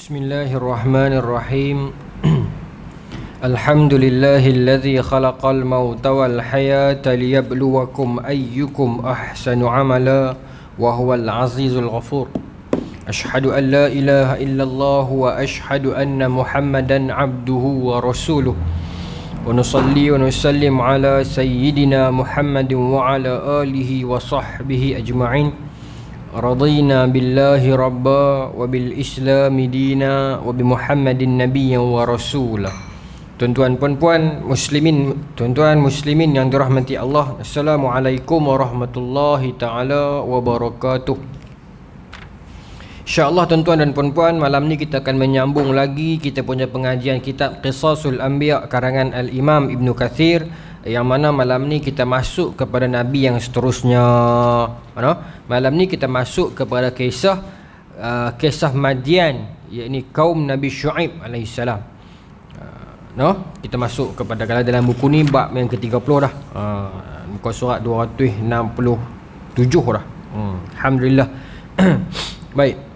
Bismillahirrahmanirrahim. Alhamdulillahilladzi khalaqal mauta wal hayata liyabluwakum ayyukum ahsanu amala wa huwal azizul ghafur. Ashhadu an la ilaha illallah wa ashhadu anna Muhammadan abduhu wa rasuluh. Wa nusalli wa nusallim ala sayyidina Muhammadin wa ala alihi wa sahbihi ajma'in. Radina billahi rabba wa bil islami dina wa bi Muhammadin nabiyyan wa rasulah. Tuan-tuan puan-puan muslimin, tuan-tuan muslimin yang dirahmati Allah, Assalamualaikum warahmatullahi taala wabarakatuh. InsyaAllah tuan-tuan dan puan-puan, malam ni kita akan menyambung lagi kita punya pengajian kitab Qisasul Anbiya karangan Al-Imam Ibn Kathir, yang mana malam ni kita masuk kepada Nabi yang seterusnya. Malam ni kita masuk kepada kisah Madian, iaitu kaum Nabi Syuaib alaihissalam. Kita masuk kepada, kalau dalam buku ni bab yang ke-30 dah. Muka surat 267 dah. Alhamdulillah. Baik.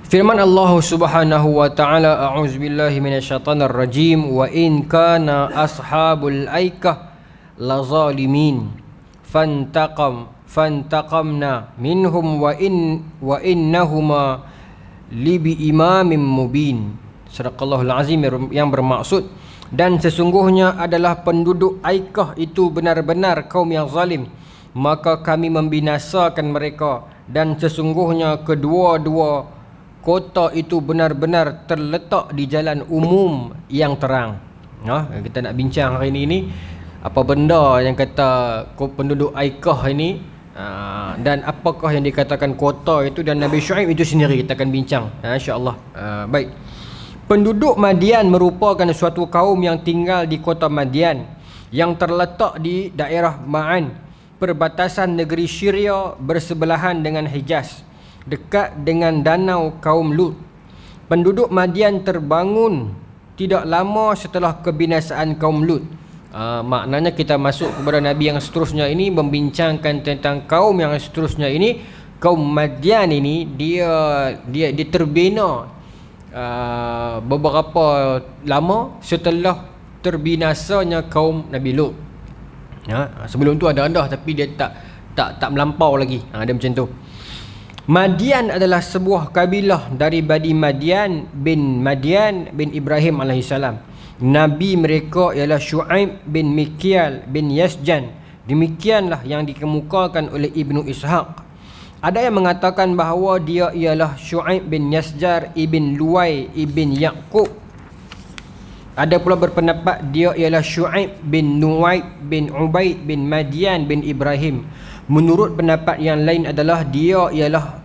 Firman Allah Subhanahu wa taala, a'udzubillahi minasyaitonir rajim, wa in kana ashabul aikah lazalimin fantaqamna minhum wa innahuma libi imamin mubin. Sadaqallahul azim, yang bermaksud, dan sesungguhnya adalah penduduk Aikah itu benar-benar kaum yang zalim, maka kami membinasakan mereka, dan sesungguhnya kedua-dua kota itu benar-benar terletak di jalan umum yang terang. Kita nak bincang hari ini apa benda yang kata penduduk Aikah ini, dan apakah yang dikatakan kota itu dan Nabi Syuaib itu sendiri, kita akan bincang insya-Allah. Baik. Penduduk Madian merupakan suatu kaum yang tinggal di kota Madian yang terletak di daerah Ma'an, perbatasan negeri Syria bersebelahan dengan Hijaz, dekat dengan danau kaum Lut. Penduduk Madian terbangun tidak lama setelah kebinasaan kaum Lut. Maknanya kita masuk kepada Nabi yang seterusnya ini, membincangkan tentang kaum yang seterusnya ini. Kaum Madian ini dia terbina beberapa lama setelah terbinasanya kaum Nabi Lut. Sebelum tu ada tapi dia tak melampau lagi. Dia macam tu. Madian adalah sebuah kabilah dari Bani Madian bin Ibrahim alaihissalam. Nabi mereka ialah Syuaib bin Mikyal bin Yasjan. Demikianlah yang dikemukakan oleh Ibnu Ishaq. Ada yang mengatakan bahawa dia ialah Syuaib bin Yasjar ibn Luwai ibn Yaqub. Ada pula berpendapat dia ialah Syuaib bin Nuwaib bin Ubaid bin Madian bin Ibrahim. Menurut pendapat yang lain adalah dia ialah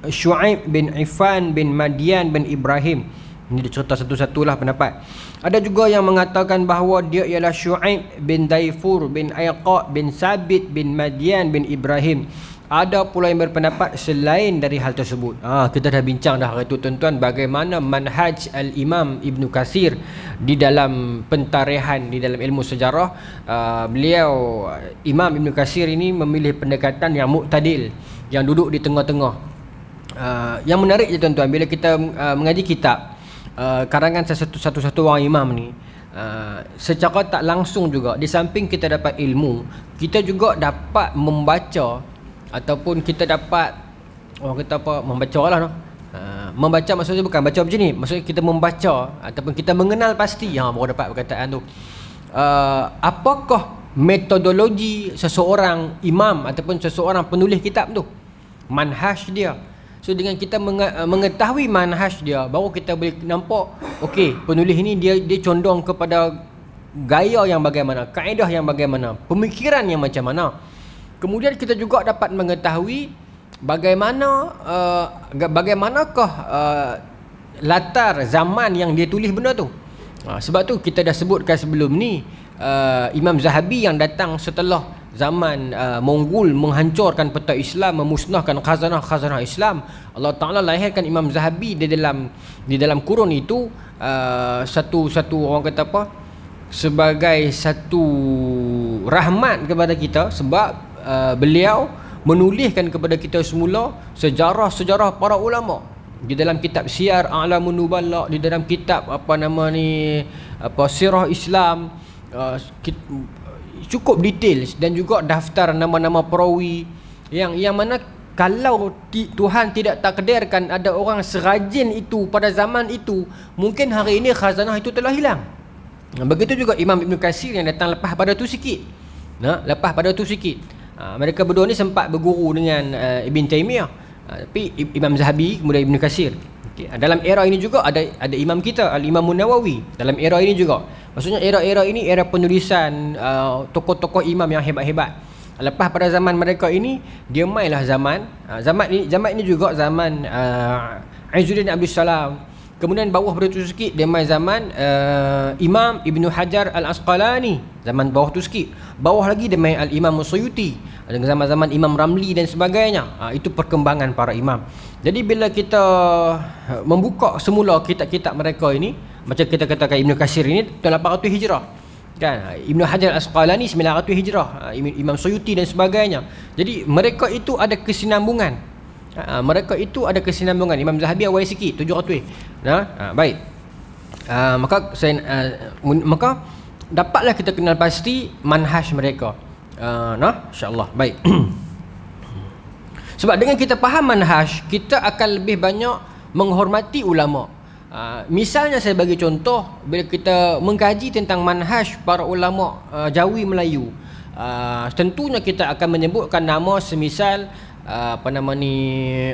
Syuaib bin Ifan bin Madian bin Ibrahim. Ini dicerita satu-satulah pendapat. Ada juga yang mengatakan bahawa dia ialah Syuaib bin Daifur bin Aiqa bin Sabit bin Madian bin Ibrahim. Ada pula yang berpendapat selain dari hal tersebut. Kita dah bincang dah hari itu tuan-tuan, bagaimana manhaj Al-Imam Ibn Kathir di dalam pentarihan, di dalam ilmu sejarah. Beliau Imam Ibn Kathir ini memilih pendekatan yang mu'tadil, yang duduk di tengah-tengah. Yang menarik je tuan-tuan, bila kita mengaji kitab karangan satu-satu orang imam ni, secara tak langsung juga, di samping kita dapat ilmu, kita juga dapat membaca, ataupun kita dapat, orang kata apa, membaca lah. Membaca maksudnya bukan baca macam ni, maksudnya kita membaca ataupun kita mengenal pasti, baru dapat perkataan tu. Apakah metodologi seseorang imam ataupun seseorang penulis kitab tu, manhaj dia. So dengan kita mengetahui manhaj dia, baru kita boleh nampak, okey, penulis ni dia condong kepada gaya yang bagaimana, kaedah yang bagaimana, pemikiran yang macam mana. Kemudian kita juga dapat mengetahui bagaimanakah latar zaman yang dia tulis benda tu. Sebab tu kita dah sebutkan sebelum ni, Imam Zahabi yang datang setelah zaman Mongol menghancurkan peta Islam, memusnahkan khazanah Islam. Allah Ta'ala lahirkan Imam Zahabi di dalam kurun itu, satu orang kata apa, sebagai satu rahmat kepada kita, sebab beliau menuliskan kepada kita semula sejarah-sejarah para ulama. di dalam kitab Syiar A'lamun Nubala, di dalam kitab Sirah Islam, cukup detail, dan juga daftar nama-nama perawi yang mana kalau Tuhan tidak takdirkan ada orang serajin itu pada zaman itu, mungkin hari ini khazanah itu telah hilang. Begitu juga Imam Ibn Katsir yang datang lepas pada tu sikit. Mereka berdua ni sempat berguru dengan Ibn Taymiyah, tapi Imam Zahabi kemudian Ibn Katsir. Dalam era ini juga ada imam kita Al-Imam Nawawi. Dalam era ini juga, maksudnya era-era ini era penulisan tokoh-tokoh imam yang hebat-hebat. Lepas pada zaman mereka ini, dia mainlah zaman ini juga zaman Izzuddin Abdul Salam. Kemudian bawah pada tu sikit dia main zaman Imam Ibn Hajar Al-Asqalani, zaman bawah tu sikit. Bawah lagi dia main Al-Imam Suyuti, dengan zaman-zaman Imam Ramli dan sebagainya. Itu perkembangan para imam. Jadi bila kita membuka semula kitab-kitab mereka ini, macam kita katakan Ibn Katsir ini tahun 800 Hijrah kan, Ibn Hajar Al-Asqalani 900 Hijrah, Imam Suyuti dan sebagainya. Jadi mereka itu ada kesinambungan. Imam Zahabi awal sikit 700. Baik. Maka dapatlah kita kenal pasti manhaj mereka. Insya-Allah. Baik. Sebab dengan kita faham manhaj, kita akan lebih banyak menghormati ulama. Misalnya saya bagi contoh, bila kita mengkaji tentang manhaj para ulama Jawi Melayu, tentunya kita akan menyebutkan nama semisal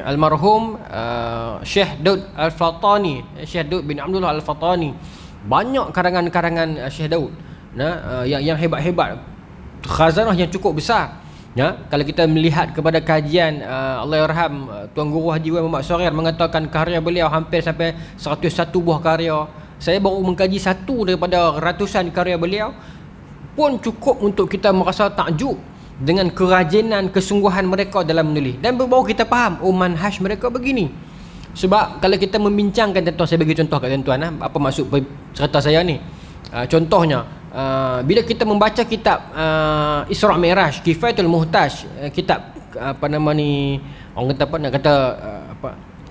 almarhum Syekh Daud Al-Fatani, Syekh Daud bin Abdullah Al-Fatani. Banyak karangan-karangan Syekh Daud yang hebat-hebat, khazanah yang cukup besar. Kalau kita melihat kepada kajian Allahyarham Tuan Guru Haji Muhammad Sorir mengatakan karya beliau hampir sampai 101 buah karya. Saya baru mengkaji satu daripada ratusan karya beliau, pun cukup untuk kita merasa takjub dengan kerajinan, kesungguhan mereka dalam menulis. Dan baru kita faham, manhaj mereka begini. Sebab kalau kita membincangkan tentang, saya bagi contoh kat tuan-tuan, apa maksud cerita saya ni. Contohnya, bila kita membaca kitab Isra' Mi'raj, Kifayatul Muhtaj, kitab orang kata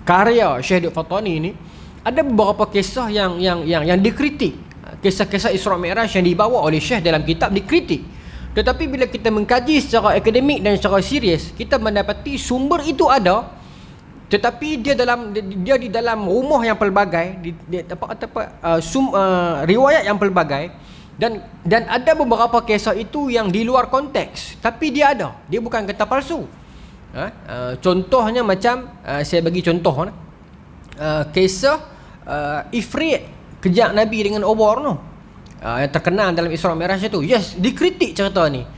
karya Syekh Daud Fatani ini, ada beberapa kisah yang dikritik. Kisah-kisah Isra' Mi'raj yang dibawa oleh Syekh dalam kitab dikritik. Tetapi bila kita mengkaji secara akademik dan secara serius, kita mendapati sumber itu ada, tetapi dia di dalam rumah yang pelbagai, riwayat yang pelbagai, dan ada beberapa kisah itu yang di luar konteks, tapi dia ada, dia bukan kata palsu. Contohnya macam saya bagi contoh kisah Ifrit kejak Nabi dengan obor tu, yang terkenal dalam Isra' Mi'raj itu. Yes, dikritik cerita ni.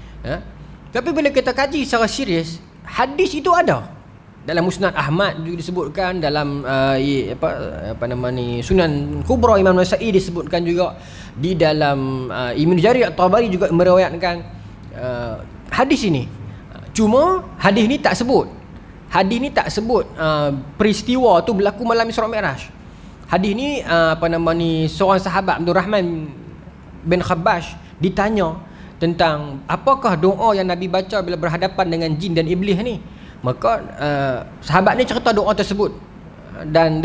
Tapi bila kita kaji secara serius, hadis itu ada. Dalam Musnad Ahmad juga disebutkan, dalam Sunan Kubra Imam Nasa'i disebutkan juga, di dalam Ibn Jarir At-Tabari juga meriwayatkan hadis ini. Cuma hadis ni tak sebut. Peristiwa tu berlaku malam Isra' Mi'raj. Hadis ni seorang sahabat Abdul Rahman bin Khabbash ditanya tentang apakah doa yang Nabi baca bila berhadapan dengan jin dan iblis ni. Maka sahabat ni cerita doa tersebut, dan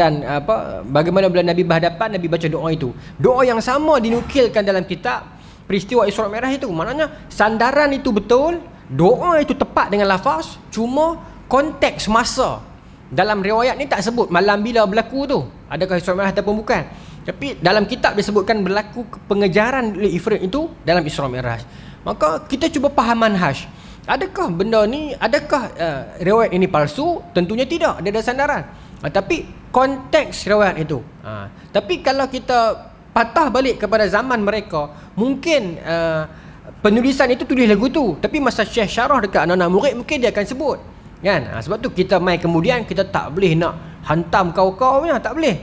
bagaimana bila Nabi berhadapan, Nabi baca doa itu. Doa yang sama dinukilkan dalam kitab peristiwa Isra' Mi'raj itu. Maknanya sandaran itu betul, doa itu tepat dengan lafaz, cuma konteks masa dalam riwayat ni tak sebut malam bila berlaku tu, adakah Isra' Mi'raj ataupun bukan. Tapi dalam kitab disebutkan berlaku pengejaran oleh Ifrit itu dalam Isra' Mi'raj. Maka kita cuba faham manhaj. Adakah benda ni, riwayat ini palsu? Tentunya tidak, dia ada sandaran. Tapi konteks riwayat itu. Tapi kalau kita patah balik kepada zaman mereka, mungkin penulisan itu tulis lagu tu, tapi masa Syekh syarah dekat anak-anak murid, mungkin dia akan sebut kan. Sebab tu kita mai kemudian kita tak boleh nak hantam kau-kau punya, tak boleh.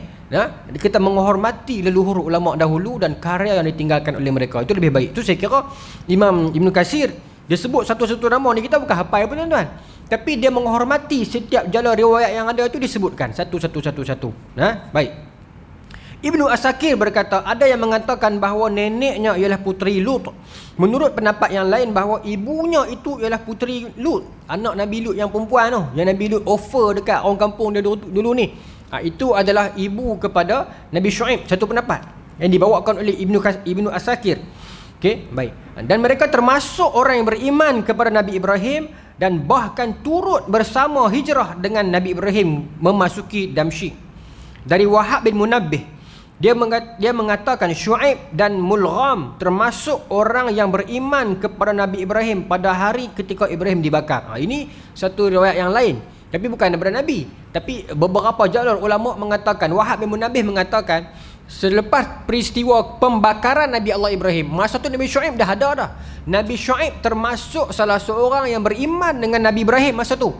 Kita menghormati leluhur ulama dahulu dan karya yang ditinggalkan oleh mereka, itu lebih baik. Itu saya kira Imam Ibn Katsir, dia sebut satu-satu nama ni, kita bukan hafal pun tuan-tuan, tapi dia menghormati setiap jalan riwayat yang ada itu disebutkan satu-satu. Baik. Ibnu Asakir berkata, ada yang mengatakan bahawa neneknya ialah puteri Lut. Menurut pendapat yang lain bahawa ibunya itu ialah puteri Lut, anak Nabi Lut yang perempuan tu, yang Nabi Lut offer dekat orang kampung dia dulu ni. Itu adalah ibu kepada Nabi Syuaib, satu pendapat yang dibawakan oleh Ibnu Asakir. Okey, baik. Dan mereka termasuk orang yang beriman kepada Nabi Ibrahim dan bahkan turut bersama hijrah dengan Nabi Ibrahim memasuki Damsyik. Dari Wahab bin Munabbih, dia mengatakan Syuaib dan Mulgham termasuk orang yang beriman kepada Nabi Ibrahim pada hari ketika Ibrahim dibakar. Ini satu riwayat yang lain, tapi bukan daripada Nabi. Tapi beberapa jalur ulama mengatakan, Wahab bin Munabbih mengatakan, selepas peristiwa pembakaran Nabi Allah Ibrahim, masa tu Nabi Syuaib dah ada dah. Nabi Syuaib termasuk salah seorang yang beriman dengan Nabi Ibrahim masa tu.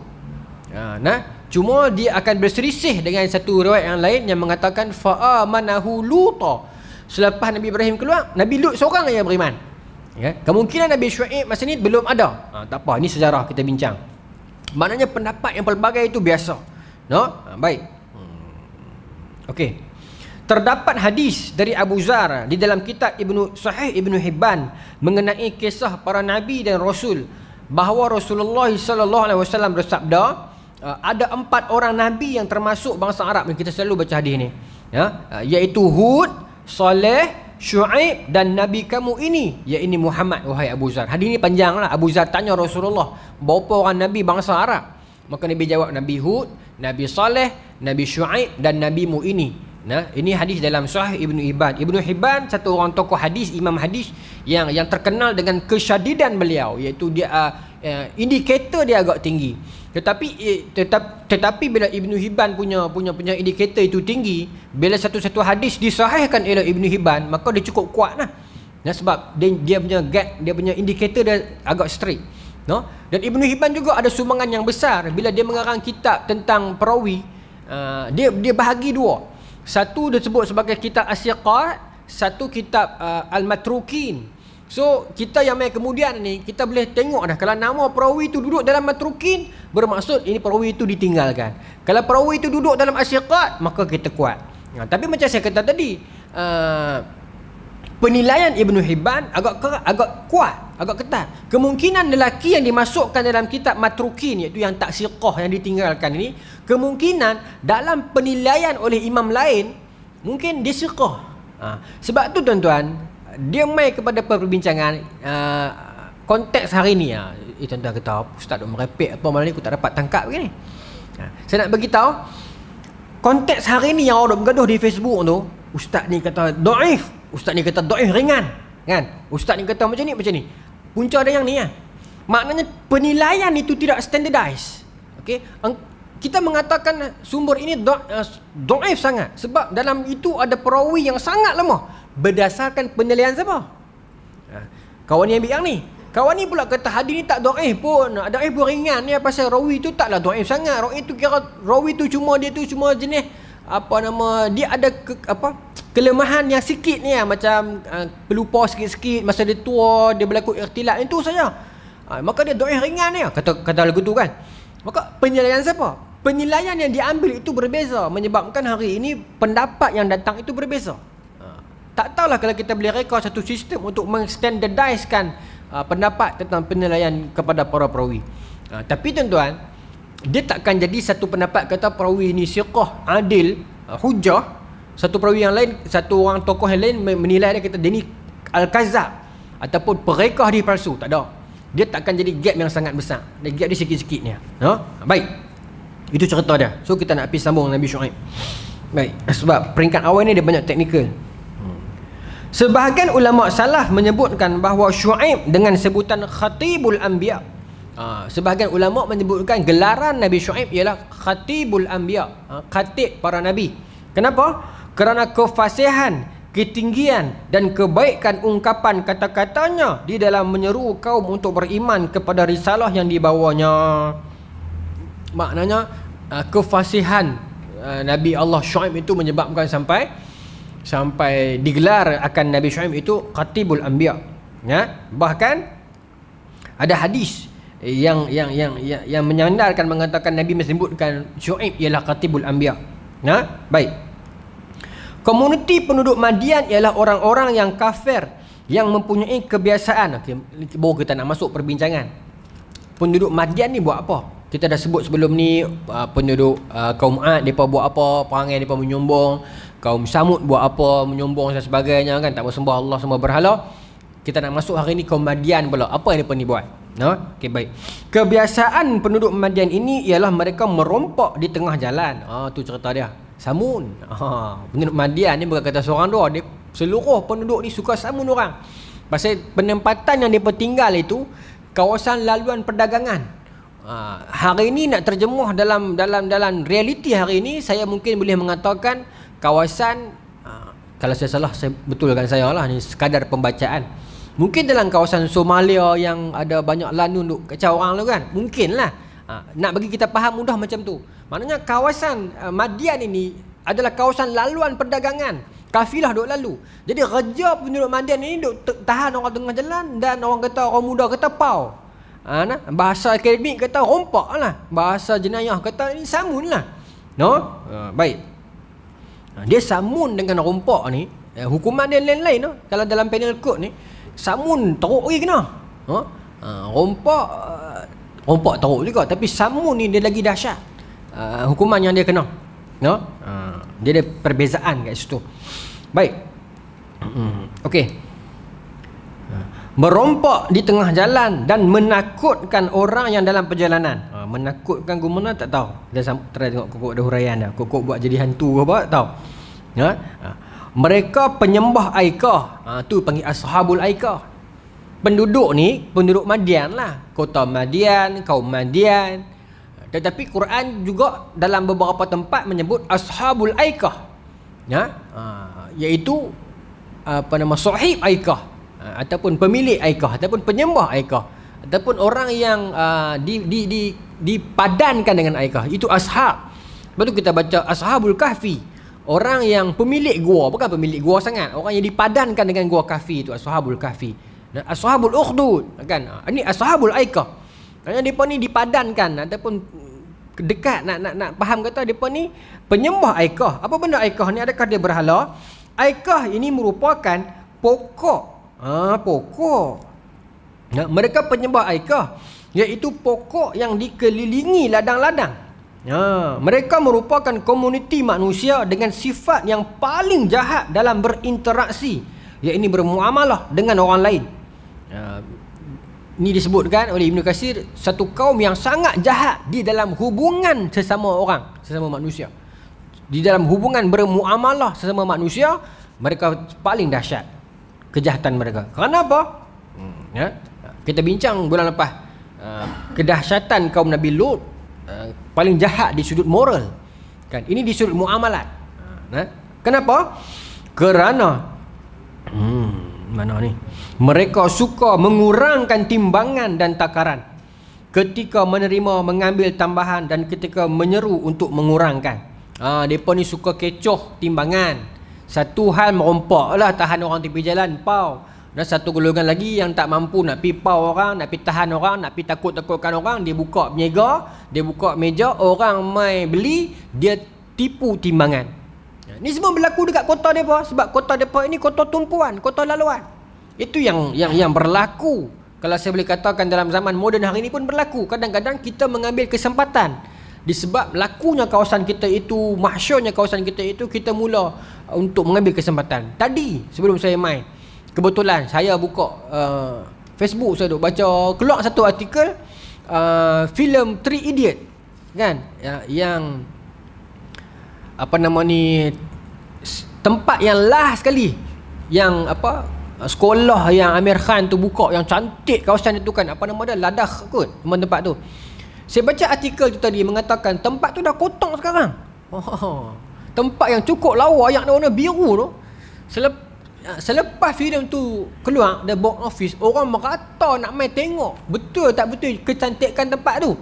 Cuma dia akan berselisih dengan satu riwayat yang lain yang mengatakan fa'amanahu Luta. Selepas Nabi Ibrahim keluar, Nabi Lut seorang yang beriman. Kemungkinan Nabi Syuaib masa ni belum ada. Tak apa, ini sejarah kita bincang. Maknanya pendapat yang pelbagai itu biasa. Baik. Okey. Terdapat hadis dari Abu Zar di dalam kitab Sahih Ibnu Hibban mengenai kisah para nabi dan rasul, bahawa Rasulullah SAW bersabda, ada 4 orang nabi yang termasuk bangsa Arab. Kita selalu baca hadis ni, iaitu Hud, Saleh, Syuaib dan nabi kamu ini, iaitu Muhammad, wahai Abu Zar. Hadis ni panjang lah. Abu Zar tanya Rasulullah, berapa orang nabi bangsa Arab? Maka Nabi jawab, Nabi Hud, Nabi Saleh, Nabi Syuaib dan nabimu ini. Ini hadis dalam Sahih Ibnu Hibban. Ibnu Hibban satu orang tokoh hadis, imam hadis yang terkenal dengan kesyadidan beliau, iaitu dia indikator dia agak tinggi. Tetapi bila Ibnu Hibban punya indikator itu tinggi, bila satu-satu hadis disahihkan oleh Ibnu Hibban, maka dia cukup kuat lah. Sebab dia punya gap, dia punya indikator dia agak straight. Dan Ibnu Hibban juga ada sumbangan yang besar bila dia mengarang kitab tentang perawi. Dia bahagi dua. Satu disebut sebagai kitab As-Siqat, satu kitab Al-Matrukin. So kita yang main kemudian ni, kita boleh tengok dah, kalau nama perawi itu duduk dalam Matrukin, bermaksud ini perawi itu ditinggalkan. Kalau perawi itu duduk dalam As-Siqat, maka kita kuat. Tapi macam saya kata tadi, penilaian Ibnu Hibban agak kuat, agak ketat. Kemungkinan lelaki yang dimasukkan dalam kitab Matrukin, iaitu yang tak siqah, yang ditinggalkan ini, kemungkinan dalam penilaian oleh imam lain mungkin dia siqah. Sebab tu tuan-tuan, dia mai kepada perbincangan konteks hari ni. Tuan-tuan kata, ustaz duk merepek apa malam ni, aku tak dapat tangkap begini. Saya nak beritahu, konteks hari ni yang orang bergaduh di Facebook tu, ustaz ni kata dhaif, ustaz ni kata dhaif ringan, kan? Ustaz ni kata macam ni. Punca ada yang ni kan. Maknanya penilaian itu tidak standardized. Okey, kita mengatakan sumber ini dhaif sangat sebab dalam itu ada perawi yang sangat lemah. Berdasarkan penilaian siapa? Kawan yang ambil yang ni. Kawan ni pula kata hadis ni tak dhaif pun, dhaif pun ringan ni, pasal rawi tu taklah dhaif sangat. Rawi tu kira rawi tu cuma jenis dia ada kelemahan yang sikit ni, macam pelupa sikit-sikit masa dia tua, dia berlaku ikhtilat, itu saja. Maka dia dhaif ringan ni, kata lagu tu kan. Maka penilaian siapa? Penilaian yang diambil itu berbeza, menyebabkan hari ini pendapat yang datang itu berbeza. Tak tahulah kalau kita boleh reka satu sistem untuk mengstandardizekan pendapat tentang penilaian kepada para perawi. Tapi tuan-tuan, dia takkan jadi satu pendapat kata perawi ini siqah, adil, hujah. Satu perawi yang lain, satu orang tokoh yang lain menilai dia, kata dia ni al-kazab ataupun perekah dia palsu. Tak ada. Dia takkan jadi gap yang sangat besar. Gap dia sikit-sikit ni. Baik. Itu cerita dia. So kita nak pergi sambung Nabi Syuaib. Baik. Sebab peringkat awal ni dia banyak teknikal. Sebahagian ulama salaf menyebutkan bahawa Syuaib dengan sebutan Khatibul Anbiya. Sebahagian ulama menyebutkan gelaran Nabi Syuaib ialah Khatibul Anbiya, khatib para nabi. Kenapa? Kerana kefasihan, ketinggian dan kebaikan ungkapan kata-katanya di dalam menyeru kaum untuk beriman kepada risalah yang dibawanya. Maknanya kefasihan Nabi Allah Syuaib itu menyebabkan sampai digelar akan Nabi Syuaib itu Khatibul Anbiya. Bahkan ada hadis yang menyandarkan, mengatakan Nabi menyebutkan Syuaib ialah Khatibul Anbiya. Baik. Komuniti penduduk Madian ialah orang-orang yang kafir yang mempunyai kebiasaan. Baru kita nak masuk perbincangan. Penduduk Madian ni buat apa? Kita dah sebut sebelum ni penduduk kaum Ad depa buat apa, perangai depa menyombong, kaum Samud buat apa, menyombong dan sebagainya kan, tak bersembah Allah, sembah berhala. Kita nak masuk hari ni kaum Madian pula. Apa yang depa ni buat? Okey, baik. Kebiasaan penduduk Madian ini ialah mereka merompok di tengah jalan. Tu cerita dia. Samun. Penduduk Madian ni bukan kata seorang dua, dia seluruh penduduk ni suka samun orang. Pasal penempatan yang mereka tinggal itu kawasan laluan perdagangan. Hari ini nak terjemuh dalam realiti hari ini, saya mungkin boleh mengatakan kawasan, kalau saya salah saya betulkan saya lah, ni sekadar pembacaan. Mungkin dalam kawasan Somalia yang ada banyak lanun duk kacau orang tu kan, mungkinlah. Nak bagi kita faham mudah macam tu. Maknanya kawasan Madian ini adalah kawasan laluan perdagangan. Kafilah duk lalu. Jadi kerja penduduk Madian ini duk tahan orang tengah jalan, dan orang kata, orang muda kata pau. Bahasa akademik kata rompak lah. Bahasa jenayah kata ini samun lah. Baik. Dia samun dengan rompak ni, hukuman dia lain-lain no? Kalau dalam penal code ni, samun teruk lagi kena. Rompak teruk juga, tapi samun ni dia lagi dahsyat. Hukuman yang dia kena. Dia ada perbezaan kat situ. Baik. Okey. Merompak di tengah jalan dan menakutkan orang yang dalam perjalanan. Menakutkan gimana tak tahu. Dia try tengok kokok ada huraian dah. Kokok buat jadi hantu ke apa tak tahu. Mereka penyembah Aikah. Tu panggil ashabul Aikah. Penduduk ni, penduduk Madian lah. Kota Madian, kaum Madian. Tetapi Quran juga dalam beberapa tempat menyebut ashabul Aikah. Iaitu sahib Aikah, ataupun pemilik Aikah, ataupun penyembah Aikah, ataupun orang yang dipadankan dengan Aikah. Itu ashab. Lepas tu kita baca ashabul kahfi, orang yang pemilik gua, bukan pemilik gua sangat, orang yang dipadankan dengan gua kahfi, itu ashabul kahfi. Dan ashabul ukhdud kan, ini ashabul Aikah. Kerana depa ni dipadankan ataupun dekat, nak faham kata depa ni penyembah Aikah. Apa benda Aikah ni? Adakah dia berhala? Aikah ini merupakan pokok. Pokok. Mereka penyembah Aikah, iaitu pokok yang dikelilingi ladang-ladang. Mereka merupakan komuniti manusia dengan sifat yang paling jahat dalam berinteraksi, iaitu bermuamalah dengan orang lain. Ini disebutkan oleh Ibnu Katsir, satu kaum yang sangat jahat di dalam hubungan sesama orang, sesama manusia. Di dalam hubungan bermuamalah sesama manusia, mereka paling dahsyat kejahatan mereka. Kerana apa? Kita bincang bulan lepas, kedahsyatan kaum Nabi Lut paling jahat di sudut moral kan. Ini di sudut muamalat. Kenapa? Kerana mana ni? Mereka suka mengurangkan timbangan dan takaran ketika menerima, mengambil tambahan, dan ketika menyeru untuk mengurangkan. Mereka ni suka kecoh timbangan. Satu hal merompak lah, tahan orang tepi jalan, pau. Dan satu golongan lagi yang tak mampu nak pi pau orang, nak pi tahan orang, nak pi takut-takutkan orang, dia buka berniaga, dia buka meja, orang mai beli, dia tipu timbangan. Ni semua berlaku dekat kota depa, sebab kota depa ini kota tumpuan, kota laluan. Itu yang berlaku. Kalau saya boleh katakan dalam zaman moden hari ini pun berlaku. Kadang-kadang kita mengambil kesempatan, disebab lakunya kawasan kita itu, mahsyurnya kawasan kita itu, kita mula untuk mengambil kesempatan. Tadi sebelum saya main, kebetulan saya buka Facebook, saya duk baca, keluar satu artikel filem Three Idiot kan, yang apa nama ni, tempat yang last sekali yang sekolah yang Amir Khan tu buka, yang cantik kawasan itu kan, apa nama dia, Ladakh kot tempat tu. Saya baca artikel tu tadi mengatakan tempat tu dah kotor sekarang. Tempat yang cukup lawa, yang warna biru tu, selepas filem tu keluar the box office, orang merata nak main tengok betul tak betul kecantikan tempat tu.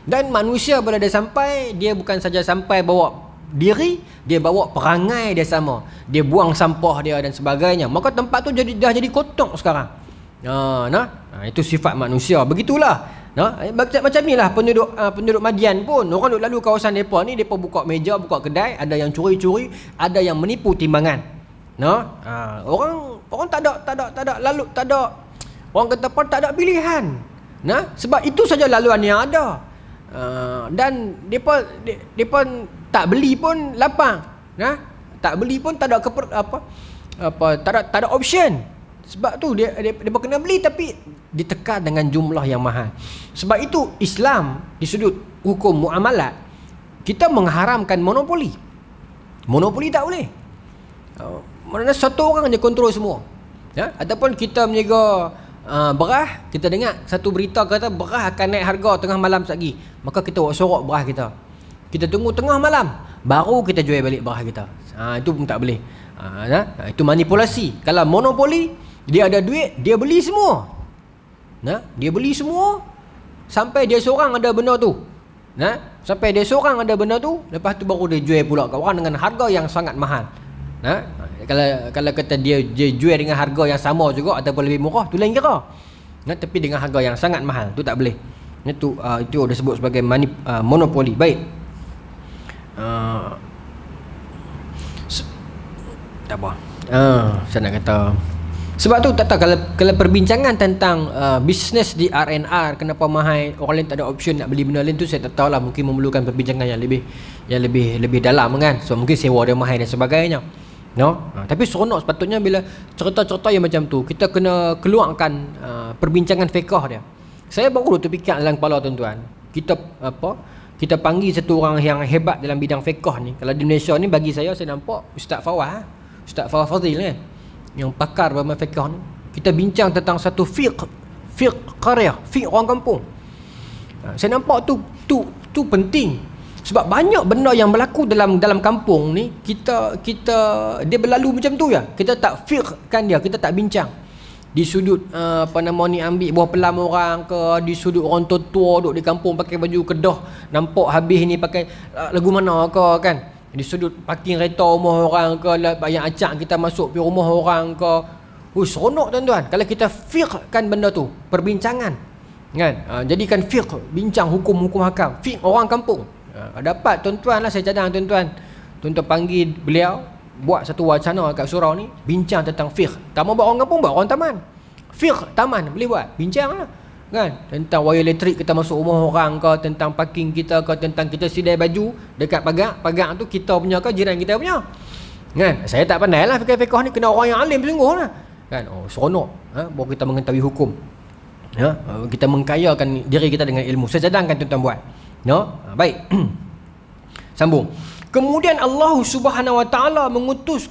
Dan manusia bila dia sampai, dia bukan saja sampai bawa diri, dia bawa perangai dia sama, dia buang sampah dia dan sebagainya. Maka tempat tu dah jadi kotor sekarang. Itu sifat manusia, begitulah. Macam ni lah penduduk Madian pun, orang duk lalu kawasan depa ni, depa buka meja, buka kedai, ada yang curi-curi, ada yang menipu timbangan. Orang tak ada lalu, tak ada, orang kata apa, tak ada pilihan. Sebab itu saja laluan yang ada. Dan depa tak beli pun lapang. Tak beli pun tak ada tak ada option. Sebab tu dia kena beli, tapi ditekan dengan jumlah yang mahal. Sebab itu Islam di sudut hukum muamalat, kita mengharamkan monopoli. Monopoli tak boleh. Maknanya satu orang je kontrol semua. Ataupun kita meniaga beras, kita dengar satu berita kata beras akan naik harga tengah malam lagi, maka kita buat sorok beras kita. Kita tunggu tengah malam baru kita jual balik beras kita. Itu pun tak boleh. Itu manipulasi. Kalau monopoli, dia ada duit, dia beli semua. Dia beli semua sampai dia seorang ada benda tu. Sampai dia seorang ada benda tu, lepas tu baru dia jual pula kat orang dengan harga yang sangat mahal. Kalau kata dia jual dengan harga yang sama juga ataupun lebih murah, tu lain kira. Tapi dengan harga yang sangat mahal, tu tak boleh. Itu disebut sebagai monopoli. Baik. Tak apa. Saya nak kata, sebab tu tak tahu kalau perbincangan tentang bisnes di R&R kenapa mahal, orang lain tak ada option nak beli benda lain, tu saya tak tahu lah. Mungkin memerlukan perbincangan yang lebih dalam kan. So mungkin sewa dia mahal dan sebagainya. Tapi seronok sepatutnya bila cerita-cerita yang macam tu kita kena keluarkan perbincangan fiqh dia. Saya baru terfikir dalam kepala tuan-tuan, kita panggil satu orang yang hebat dalam bidang fiqh ni. Kalau di Malaysia ni, bagi saya nampak Ustaz Fawaz Fazil ni, yang pakar dalam fiqh ni. Kita bincang tentang satu fiqh qaryah, fiqh orang kampung. Saya nampak tu penting. Sebab banyak benda yang berlaku dalam kampung ni, kita dia berlalu macam tu ya. Kita tak fiqhkan dia, kita tak bincang. Di sudut ambil buah pelam orang ke, di sudut orang tua duduk di kampung pakai baju kedah, nampak habis ni pakai lagu mana ke kan. Di sudut parking kereta rumah orang ke, bayang acak kita masuk pergi rumah orang ke. Seronok tuan-tuan kalau kita fiqhkan benda tu, perbincangan kan. Jadikan fiqh, bincang hukum-hukum hakam, fiqh orang kampung. Dapat tuan-tuan lah, saya cadang tuan-tuan panggil beliau buat satu wacana kat surau ni, bincang tentang fiqh. Tak mau buat orang kampung, buat orang taman. Fiqh taman boleh buat, bincang lah kan. Tentang wire elektrik kita masuk rumah orang ke, tentang parking kita ke, tentang kita sidai baju dekat pagar tu kita punya ke jiran kita punya kan. Saya tak pandai lah fiqh ni, kena orang yang alim sungguh lah kan. Seronok baru kita mengetahui hukum. Kita mengkayakan diri kita dengan ilmu. Saya cadangkan tuan-tuan buat. Baik. Sambung. Kemudian Allah Subhanahu Wa Taala mengutus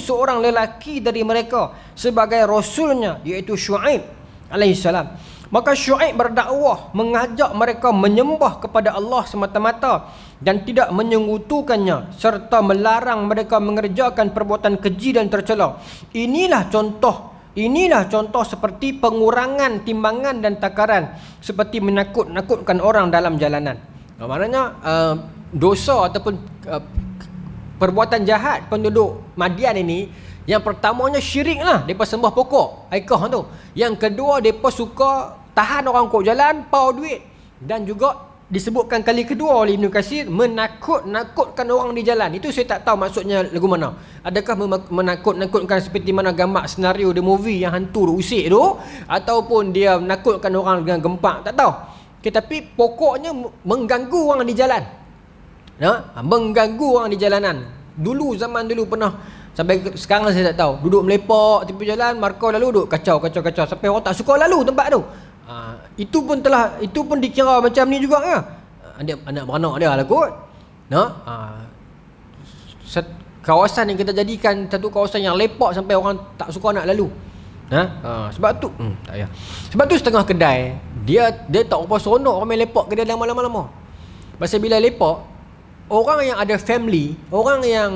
seorang lelaki dari mereka sebagai rasulnya, iaitu Syuaib alaihissalam. Maka Syuaib berdakwah, mengajak mereka menyembah kepada Allah semata-mata dan tidak menyekutukannya, serta melarang mereka mengerjakan perbuatan keji dan tercela. Inilah contoh seperti pengurangan timbangan dan takaran, seperti menakut-nakutkan orang dalam jalanan. Maknanya dosa ataupun perbuatan jahat penduduk Madian ini, yang pertamanya syirik lah, mereka sembah pokok aikah tu. Yang kedua, mereka suka tahan orang kok jalan, pau duit. Dan juga disebutkan kali kedua oleh Ibn Katsir, menakut-nakutkan orang di jalan. Itu saya tak tahu maksudnya lagu mana. Adakah menakut-nakutkan seperti mana gambar senario the movie yang hantu usik tu, ataupun dia menakutkan orang dengan gempak, tak tahu. Tapi pokoknya mengganggu orang di jalan. Mengganggu orang di jalanan. Zaman dulu pernah, sampai sekarang saya tak tahu, duduk melepak tepi jalan, markah lalu duduk kacau sampai orang tak suka lalu tempat tu. Itu pun dikira macam ni juga ya. Anak beranak dia lah kot. Kawasan yang kita jadikan satu kawasan yang lepak sampai orang tak suka nak lalu. Sebab tu tak payah. Sebab tu setengah kedai dia tak apa seronok orang main lepak kedai lama-lama. Pasal bila lepak, orang yang ada family, orang yang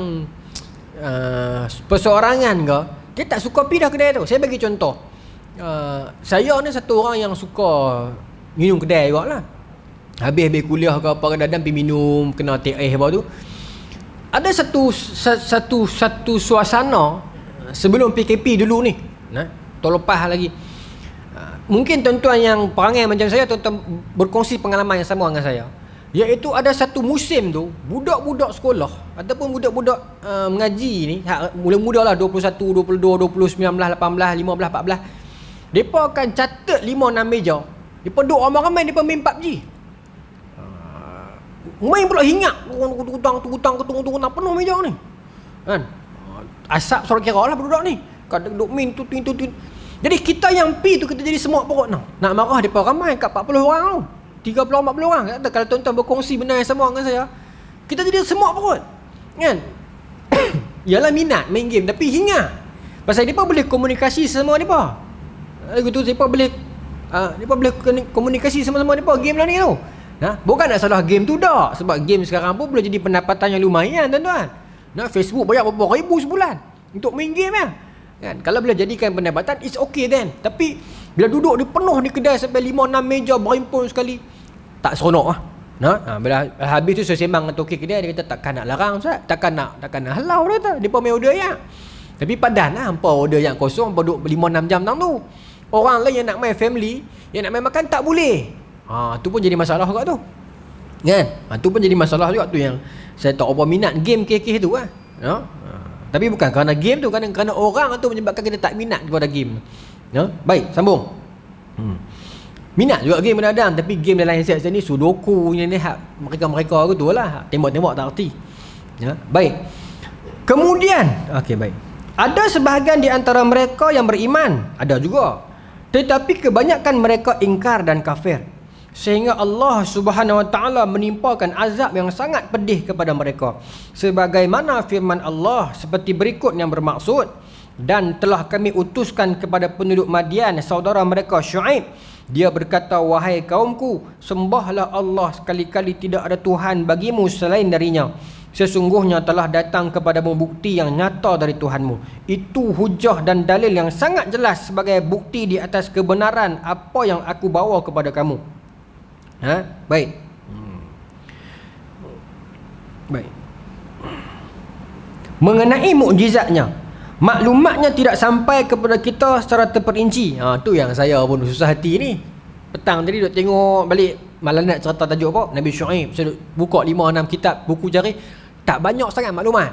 perseorangan ke, dia tak suka pindah kedai tu. Saya bagi contoh. Saya ni satu orang yang suka minum kedai juga lah. Habis kuliah ke apa, kadang-kadang pergi minum, kena teh apa tu. Ada satu suasana sebelum PKP dulu ni, tahun lepas lagi. Mungkin tuan-tuan yang perangai macam saya, tuan-tuan berkongsi pengalaman yang sama dengan saya. Iaitu ada satu musim tu, budak-budak sekolah ataupun budak-budak mengaji ni, muda-muda lah, 21, 22, 20, 19, 18, 15, 14, mereka akan catat 5-6 meja. Depa duk ramai-ramai depa main PUBG. Main pula hingat. Tutang penuh meja ni. Kan? Asap suara kira lah budak ni. Kadang duk main tu. Jadi kita yang pi tu kita jadi semut perut tau. Nak marah depa ramai kat 40 orang tau. 30-40 orang. Kata kalau tuan-tuan berkongsi benda yang sama dengan saya, kita jadi semut perut. Kan? Yalah minat main game tapi hingat. Pasal depa boleh komunikasi sama depa. Lagu tu depa boleh komunikasi sama-sama depa game lah ni tu. Nah, bukan nak salah game tu dah. Sebab game sekarang pun boleh jadi pendapatan yang lumayan tuan-tuan. Nah, Facebook bayar berapa ribu sebulan untuk main game ya. Kan? Kalau boleh jadikan pendapatan, it's okay then. Tapi bila duduk di penuh di kedai sampai 5-6 meja berhimpun sekali, tak seronok lah. Nah, bila habis tu saya sembang dengan toki kedai, dia kata takkan nak larang Ustaz, takkan nak halau dah tak. Depa main order ya. Tapi padan lah hampa order yang kosong, hampa duduk 5-6 jam tang tu. Orang lain yang nak main family, yang nak main makan tak boleh. Tu pun jadi masalah juga tu. Kan? Tu pun jadi masalah juga tu yang saya tak apa minat game kekeh tu lah. Tapi bukan kerana game tu, kerana orang tu menyebabkan kita tak minat kepada game. Baik, sambung. Minat juga game kadang-kadang, tapi game dalam handset ni sudoku ni mereka tu lah. Tembak-tembak tak erti. Baik. Kemudian, okey baik. Ada sebahagian di antara mereka yang beriman, ada juga. Tetapi kebanyakan mereka ingkar dan kafir. Sehingga Allah Subhanahu Wa Taala menimpakan azab yang sangat pedih kepada mereka. Sebagaimana firman Allah seperti berikut yang bermaksud, dan telah kami utuskan kepada penduduk Madian saudara mereka Syuaib. Dia berkata, wahai kaumku, sembahlah Allah, sekali-kali tidak ada Tuhan bagimu selain darinya. Sesungguhnya telah datang kepadamu bukti yang nyata dari Tuhanmu. Itu hujah dan dalil yang sangat jelas sebagai bukti di atas kebenaran apa yang aku bawa kepada kamu. Baik. Baik. Mengenai mukjizatnya, maklumatnya tidak sampai kepada kita secara terperinci. Tu yang saya pun susah hati ni. Petang tadi duk tengok balik, malah nak cerita tajuk apa? Nabi Syuaib. Saya buka 5-6 kitab buku cari, tak banyak sangat maklumat.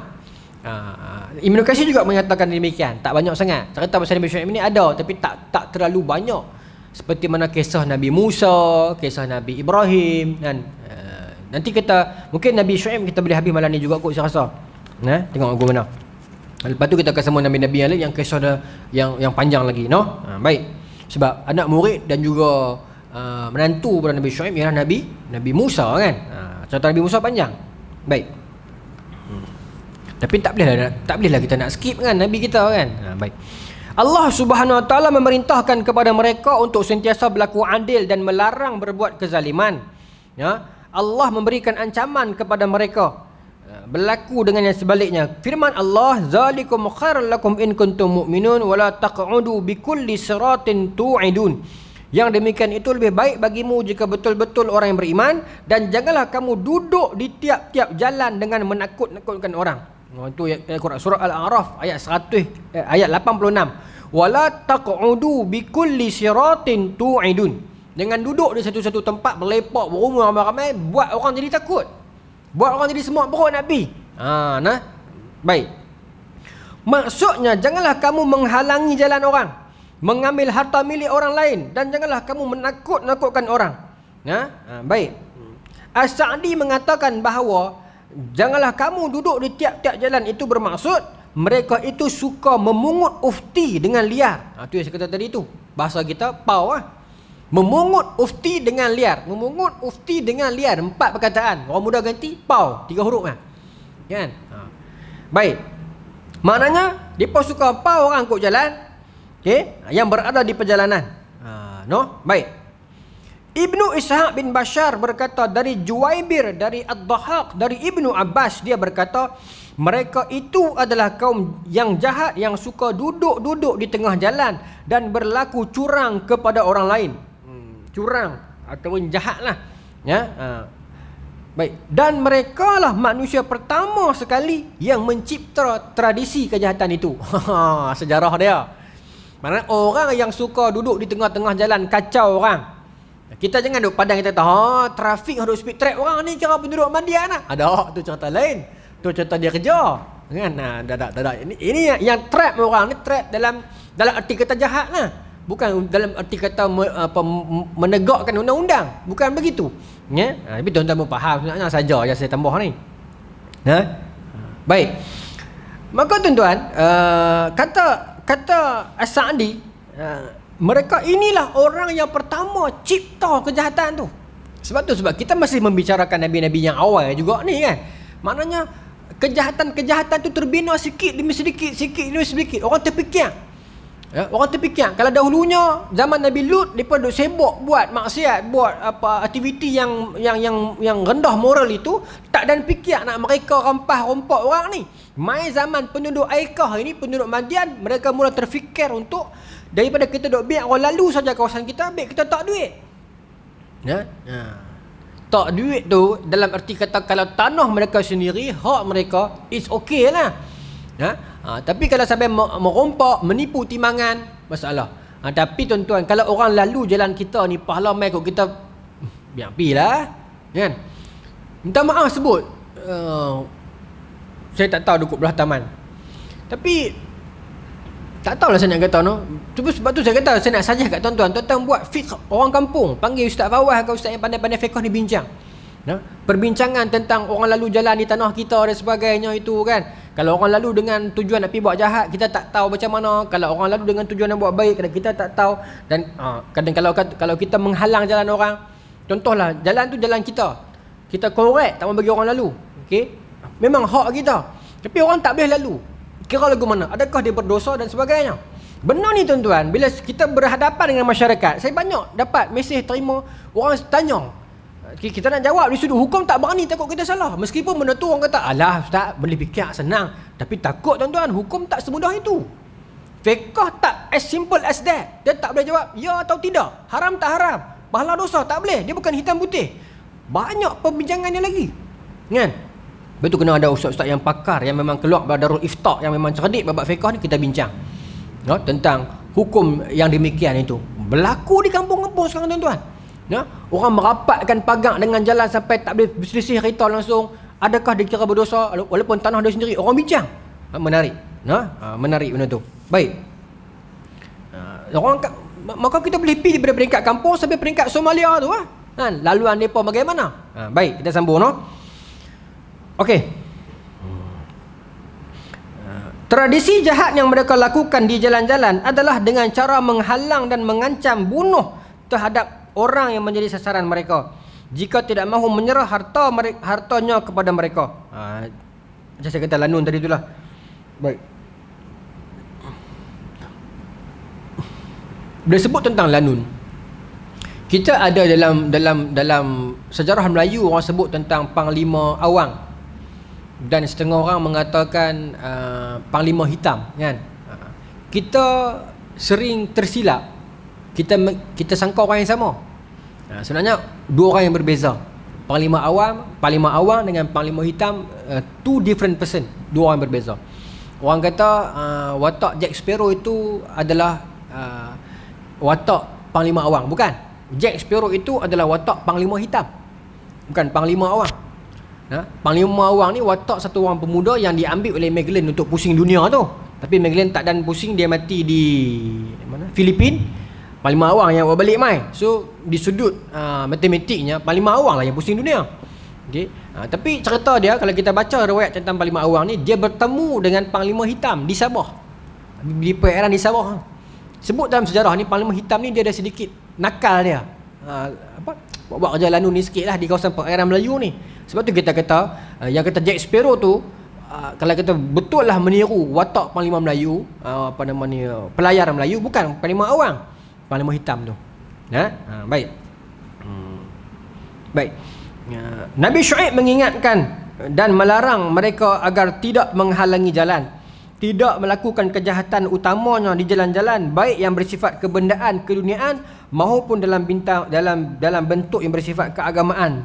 Ibn Katsir juga mengatakan demikian, tak banyak sangat. Cerita pasal Nabi Syuaib ni ada, tapi tak terlalu banyak. Seperti mana kisah Nabi Musa, kisah Nabi Ibrahim, dan nanti kita mungkin Nabi Syuaib kita boleh habis malam ni juga kot saya rasa. Tengok aku mana. Lepas tu kita akan sambung Nabi-Nabi yang lain yang kisah dia yang panjang lagi, baik. Sebab anak murid dan juga menantu pada Nabi Syuaib ialah Nabi Musa kan. Cerita Nabi Musa panjang. Baik. Tapi tak bolehlah kita nak skip kan Nabi kita kan. Baik. Allah Subhanahu Wa Taala memerintahkan kepada mereka untuk sentiasa berlaku adil dan melarang berbuat kezaliman. Allah memberikan ancaman kepada mereka berlaku dengan yang sebaliknya. Firman Allah, zalikum khairul lakum in kuntum mu'minun wa la taq'udu bikulli siratin tu'idun. Yang demikian itu lebih baik bagimu jika betul-betul orang yang beriman, dan janganlah kamu duduk di tiap-tiap jalan dengan menakut-nakutkan orang. Itu ayat surah Al-A'raf ayat 86. Wala taq'udu bikulli siratin tu'idun. Jangan duduk di satu-satu tempat berlepak berumur ramai-ramai buat orang jadi takut. Buat orang jadi semut perut nak pergi. Baik. Maksudnya janganlah kamu menghalangi jalan orang, mengambil harta milik orang lain, dan janganlah kamu menakut-nakutkan orang. Baik. As-Sa'di mengatakan bahawa janganlah kamu duduk di tiap-tiap jalan itu bermaksud mereka itu suka memungut ufti dengan liar. Itu yang saya kata tadi tu. Bahasa kita pau lah. Memungut ufti dengan liar. Memungut ufti dengan liar. 4 perkataan. Orang muda ganti pau, 3 huruf kan. Kan? Baik. Maknanya depa suka pau orang angkut jalan, yang berada di perjalanan. Baik. Ibnu Ishaq bin Bashar berkata dari Juwaibir, dari Ad-Dhahhak, dari Ibnu Abbas, dia berkata mereka itu adalah kaum yang jahat yang suka duduk-duduk di tengah jalan dan berlaku curang kepada orang lain. Curang ataupun jahat lah. Baik. Dan mereka lah manusia pertama sekali yang mencipta tradisi kejahatan itu. Sejarah dia. Maksudnya orang yang suka duduk di tengah-tengah jalan kacau orang. Kita jangan duduk padang kita tahu trafik harus speed trap orang ni kira penduduk Madian lah. Ada tu cerita lain. Tu cerita dia kerja. Kan? Tak ada. Ini yang trap orang ni, trap dalam arti kata jahat lah. Bukan dalam arti kata menegakkan undang-undang, bukan begitu. Ya, tapi tuan-tuan pun faham sebenarnya, saja yang saya tambah ni. Baik. Maka tuan-tuan, kata As-Sa'di, mereka inilah orang yang pertama cipta kejahatan tu. Sebab kita masih membicarakan nabi-nabi yang awal juga ni kan. Maknanya kejahatan-kejahatan tu terbina sikit demi sedikit, orang terfikir. Orang terfikir kalau dahulunya zaman Nabi Lut depa duk sibuk buat maksiat, buat apa aktiviti yang rendah moral itu, tak dan fikir nak mereka rompak orang ni. Mai zaman penduduk Aikah ini, penduduk Madian, mereka mula terfikir untuk daripada kita duk biar orang lalu saja kawasan kita, baik kita tak duit. Tak duit tu dalam arti kata kalau tanah mereka sendiri, hak mereka, it's okay lah. Tapi kalau sampai merompak, menipu timbangan, masalah. Tapi tuan-tuan, kalau orang lalu jalan kita ni, pahala mai kot kita, biar pilah kan. Minta maaf sebut, saya tak tahu duduk belah taman, tapi tak tahulah saya nak kata no. Sebab tu saya kata, saya nak saja kat tuan-tuan buat fiqh orang kampung, panggil Ustaz Fawaz atau Ustaz yang pandai-pandai fiqh ni bincang. Perbincangan tentang orang lalu jalan di tanah kita dan sebagainya itu kan. Kalau orang lalu dengan tujuan nak pergi buat jahat, kita tak tahu macam mana. Kalau orang lalu dengan tujuan nak buat baik, kita tak tahu. Dan kadang kalau kita menghalang jalan orang, contohlah jalan tu jalan kita korek, tak mau bagi orang lalu, okey, memang hak kita, tapi orang tak boleh lalu, kira lagu mana, adakah dia berdosa dan sebagainya. Benar ni tuan-tuan, bila kita berhadapan dengan masyarakat, saya banyak dapat mesej terima, orang tanya, kita nak jawab di sudut hukum tak berani, takut kita salah. Meskipun benda tu orang kata, alah ustaz, boleh fikir senang, tapi takut tuan-tuan, hukum tak semudah itu. Fiqh tak as simple as that. Dia tak boleh jawab ya atau tidak, haram tak haram, pahala dosa tak boleh, dia bukan hitam putih. Banyak perbincangannya lagi kan. Betul, kena ada ustaz-ustaz yang pakar, yang memang keluar Darul Ifta, yang memang cerdik babak fiqh ni, kita bincang tentang hukum yang demikian itu. Berlaku di kampung-kampung sekarang tuan-tuan. Orang merapatkan pagar dengan jalan sampai tak boleh berselisih kereta langsung. Adakah dikira berdosa walaupun tanah dia sendiri? Orang bincang. Menarik. Menarik benda tu. Baik. Maka kita boleh pergi daripada peringkat kampung sampai peringkat Somalia tu kan. Laluan mereka bagaimana? Baik, kita sambung Okey. Tradisi jahat yang mereka lakukan di jalan-jalan adalah dengan cara menghalang dan mengancam bunuh terhadap orang yang menjadi sasaran mereka jika tidak mahu menyerah hartanya kepada mereka. Macam saya kata lanun tadi itulah. Baik. Bila sebut tentang lanun, kita ada dalam sejarah Melayu, orang sebut tentang Panglima Awang, dan setengah orang mengatakan Panglima Hitam kan. Kita sering tersilap, kita sangka orang yang sama. Sebenarnya dua orang yang berbeza. Panglima Awang dengan Panglima Hitam, two different person, dua orang yang berbeza. Orang kata watak Jack Sparrow itu adalah watak Panglima Awang. Bukan, Jack Sparrow itu adalah watak Panglima Hitam, bukan Panglima Awang. Panglima Awang ni watak satu orang pemuda yang diambil oleh Magellan untuk pusing dunia tu. Tapi Magellan tak dan pusing, dia mati di mana? Filipin. Panglima Awang yang bawa balik mai. So di sudut matematiknya, Panglima Awang lah yang pusing dunia. Okey. Tapi cerita dia, kalau kita baca riwayat tentang Panglima Awang ni, dia bertemu dengan Panglima Hitam di Sabah, di perairan di Sabah. Sebut dalam sejarah ni, Panglima Hitam ni dia ada sedikit nakal dia. Buat kerja lanun ni sikit lah di kawasan perairan Melayu ni. Sebab tu kita kata yang kata Jack Sparrow tu, kalau kita betul lah meniru watak Panglima Melayu, pelayar Melayu, bukan Panglima Awang, Panglima Hitam tu. Baik. Baik. Nabi Syuaib mengingatkan dan melarang mereka agar tidak menghalangi jalan, tidak melakukan kejahatan utamanya di jalan-jalan, baik yang bersifat kebendaan, keduniaan maupun dalam bentuk yang bersifat keagamaan.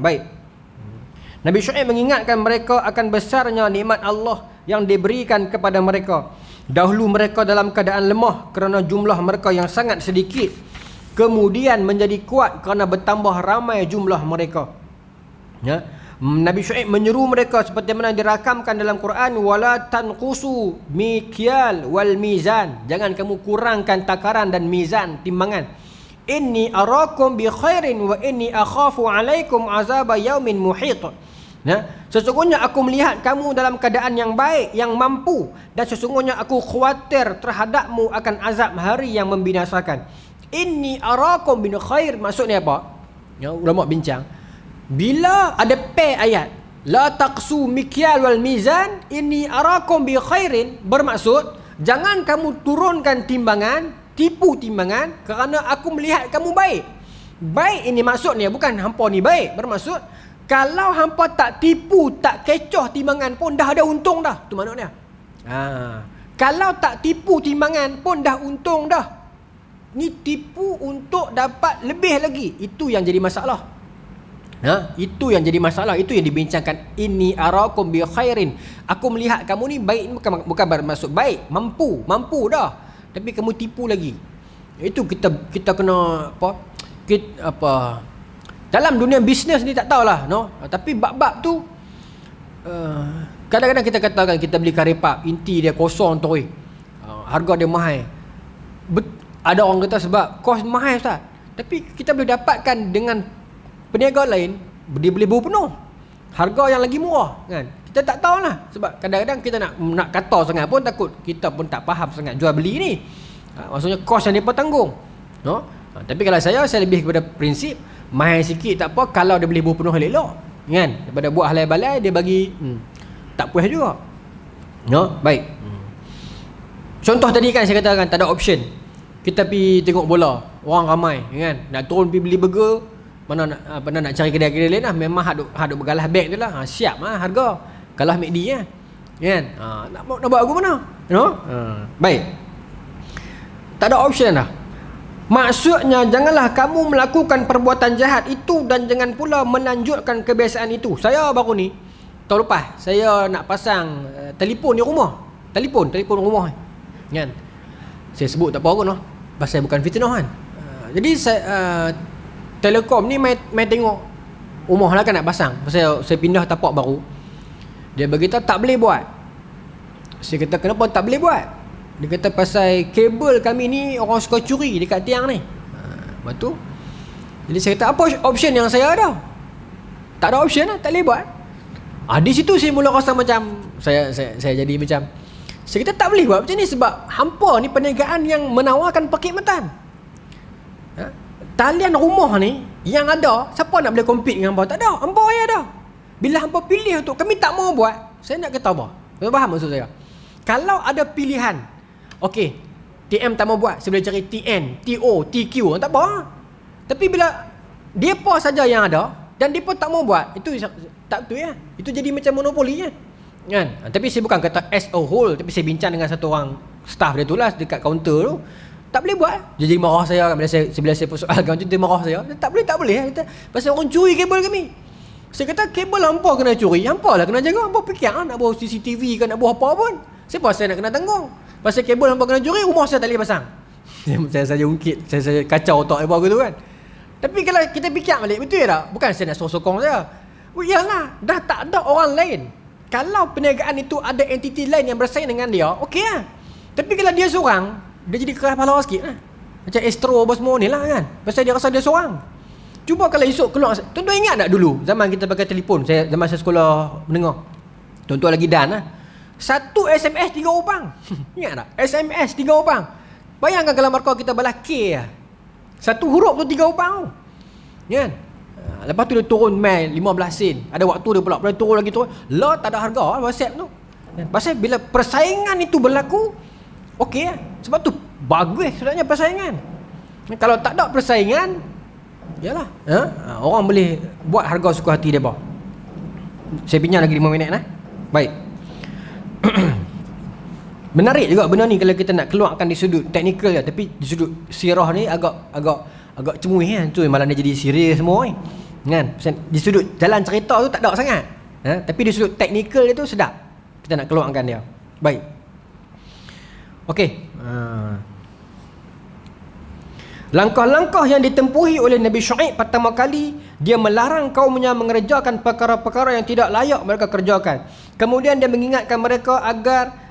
Baik. Nabi Syuaib mengingatkan mereka akan besarnya nikmat Allah yang diberikan kepada mereka. Dahulu mereka dalam keadaan lemah kerana jumlah mereka yang sangat sedikit, kemudian menjadi kuat kerana bertambah ramai jumlah mereka. Nabi Syuaib menyeru mereka seperti mana dirakamkan dalam Quran, wala tanqusu mikyal wal mizan, jangan kamu kurangkan takaran dan mizan, timbangan. Inni arakum bi khairin wa inni akhafu alaikum azab yaumin muhit. Sesungguhnya aku melihat kamu dalam keadaan yang baik, yang mampu, dan sesungguhnya aku khawatir terhadapmu akan azab hari yang membinasakan. Inni arakum bi khair, maksudnya apa? Ulama bincang. Bila ada pair ayat, la taqsu mikyal wal mizan, inni arakum bi khairin, bermaksud jangan kamu turunkan timbangan, tipu timbangan, kerana aku melihat kamu baik. Baik ini maksudnya bukan hampa ni baik, bermaksud kalau hampa tak tipu, tak kecoh timbangan pun dah ada untung dah. Tu maknanya. Kalau tak tipu timbangan pun dah untung dah. Ni tipu untuk dapat lebih lagi. Itu yang jadi masalah. Itu yang jadi masalah. Itu yang dibincangkan. Inni arakum bi khairin. Aku melihat kamu ni baik, bukan bermaksud baik, mampu dah. Tapi kamu tipu lagi. Itu kita kena apa? Dalam dunia bisnes ni tak tahulah, tapi bab-bab tu kadang-kadang kita katakan kita beli karipap, inti dia kosong tu, harga dia mahal. Ada orang kata sebab kos mahal Ustaz. Tapi kita boleh dapatkan dengan peniaga lain, dia boleh bawa penuh harga yang lagi murah, kan? Kita tak tahulah, sebab kadang-kadang kita nak kata sangat pun takut kita pun tak faham sangat jual beli ni. Maksudnya kos yang dia tanggung, tapi kalau saya lebih kepada prinsip mahal sikit tak apa, kalau dia boleh bawa penuh elok, kan? Daripada buat halai-balai dia bagi tak puas juga. Baik. Contoh tadi kan saya katakan tak ada option. Kita pergi tengok bola, orang ramai, kan? Nak turun pergi beli burger, mana nak cari kedai-kedai lain lah, memang haduk bergalah beg tu lah. Siap harga. Kalah McD kan? Nak buat aku mana? Baik. Tak ada option dah. Maksudnya janganlah kamu melakukan perbuatan jahat itu dan jangan pula melanjutkan kebiasaan itu. Saya baru ni tahun lepas saya nak pasang telefon di rumah. Telefon rumah, kan? Saya sebut tak apa pun pasal bukan fitnah, kan? Jadi saya Telekom ni main tengok rumah lah kan nak pasang. Pasal saya pindah tapak baru. Dia berkata tak boleh buat. Saya kata kenapa tak boleh buat? Dia kata pasal kabel kami ni orang suka curi dekat tiang ni. Lepas tu jadi saya kata apa option yang saya ada? Tak ada option lah, tak boleh buat. Di situ saya mula rasa macam saya jadi macam, saya kata tak boleh buat macam ni sebab hampa ni perniagaan yang menawarkan perkhidmatan. Talian rumah ni yang ada, siapa nak boleh compete dengan hampa? Tak ada, hampa yang ada. Bila hampa pilih untuk kami tak mau buat, saya nak kata apa? Saya faham maksud saya. Kalau ada pilihan, okey, TM tak mau buat, saya boleh cari TN, TO, TQ, tak apa. Tapi bila depa saja yang ada dan depa tak mau buat, itu tak betul ya. Itu jadi macam monopoli ya. Kan? Tapi saya bukan kata as a whole, tapi saya bincang dengan satu orang staff dia tu lah dekat kaunter tu. Tak boleh buat. Dia jadi marah saya bila saya persoalkan macam tu, dia marah saya. Tak boleh. Kata, pasal orang curi kabel kami. Saya kata kabel hampa kena curi, hampa lah kena jaga. Hampa fikir nak bawa CCTV kan, nak bawa apa pun. Siapa saya nak kena tanggung? Pasal kabel hampa kena curi, rumah saya tak boleh pasang. Saya saja ungkit, saya saja kacau otak apa gitu kan. Tapi kalau kita fikir balik, betul tak? Bukan saya nak sokong saya. Yalah, dah tak ada orang lain. Kalau perniagaan itu ada entiti lain yang bersaing dengan dia, okey lah. Tapi kalau dia seorang, dia jadi keras kepala sikit lah. Macam Astro apa semua ni lah kan. Pasal dia rasa dia seorang. Cuba kalau esok keluar, tuan-tuan ingat tak dulu zaman kita pakai telefon, zaman saya sekolah menengah, tuan-tuan lagi dan lah, satu SMS 3 orang. Ingat tak? SMS 3 orang. Bayangkan kalau markah kita balas K lah, satu huruf tu 3 orang kan. Lepas tu dia turun mail 15 sen. Ada waktu dia pula turun lagi turun. Lah tak ada harga WhatsApp tu. Pasal bila persaingan itu berlaku, okey lah. Sebab tu bagus sebenarnya persaingan. Kalau tak ada persaingan, yalah, orang boleh buat harga suka hati dia. Saya pinjam lagi 5 minit lah. Baik. Menarik juga benda ni kalau kita nak keluarkan di sudut teknikal ya, tapi di sudut sirah ni agak cemuih kan. Tu malah dia jadi serius semua ni. Kan? Di sudut jalan cerita tu tak ada sangat. Tapi di sudut teknikal dia tu sedap. Kita nak keluarkan dia. Baik. Okey. Langkah-langkah yang ditempuhi oleh Nabi Syuaib pertama kali, dia melarang kaumnya mengerjakan perkara-perkara yang tidak layak mereka kerjakan. Kemudian dia mengingatkan mereka agar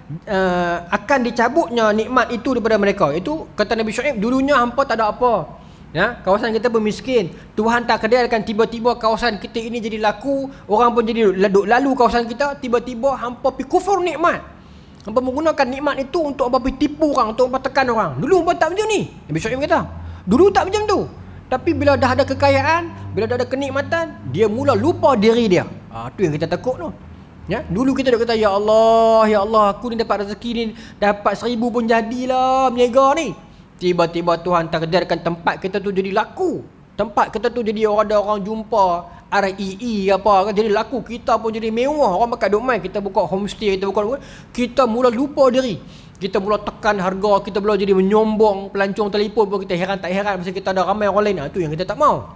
akan dicabutnya nikmat itu daripada mereka. Itu kata Nabi Syuaib, dulunya hampa tak ada apa. Ya, kawasan kita pun miskin. Tuhan tak kedarkan tiba-tiba kawasan kita ini jadi laku, orang pun jadi lalu kawasan kita, tiba-tiba hampa pi kufur nikmat. Hampa menggunakan nikmat itu untuk apa, pi tipu orang, untuk apa tekan orang. Dulu hampa tak macam ni. Nabi Syuaib kata, dulu tak macam tu. Tapi bila dah ada kekayaan, bila dah ada kenikmatan, dia mula lupa diri dia. Tu yang kita takut tu. Ya, dulu kita dah kata, ya Allah, aku ni dapat rezeki ni, dapat 1000 pun jadilah meniaga ni. Tiba-tiba Tuhan takdirkan tempat kita tu jadi laku. Tempat kita tu jadi ada orang jumpa REE apa kan, jadi laku. Kita pun jadi mewah. Orang makan duk main, kita buka homestay, kita mula lupa diri. Kita mula tekan harga, kita mula jadi menyombong, pelancong telefon pun kita heran tak heran pasal kita ada ramai orang lain. Itu yang kita tak mau.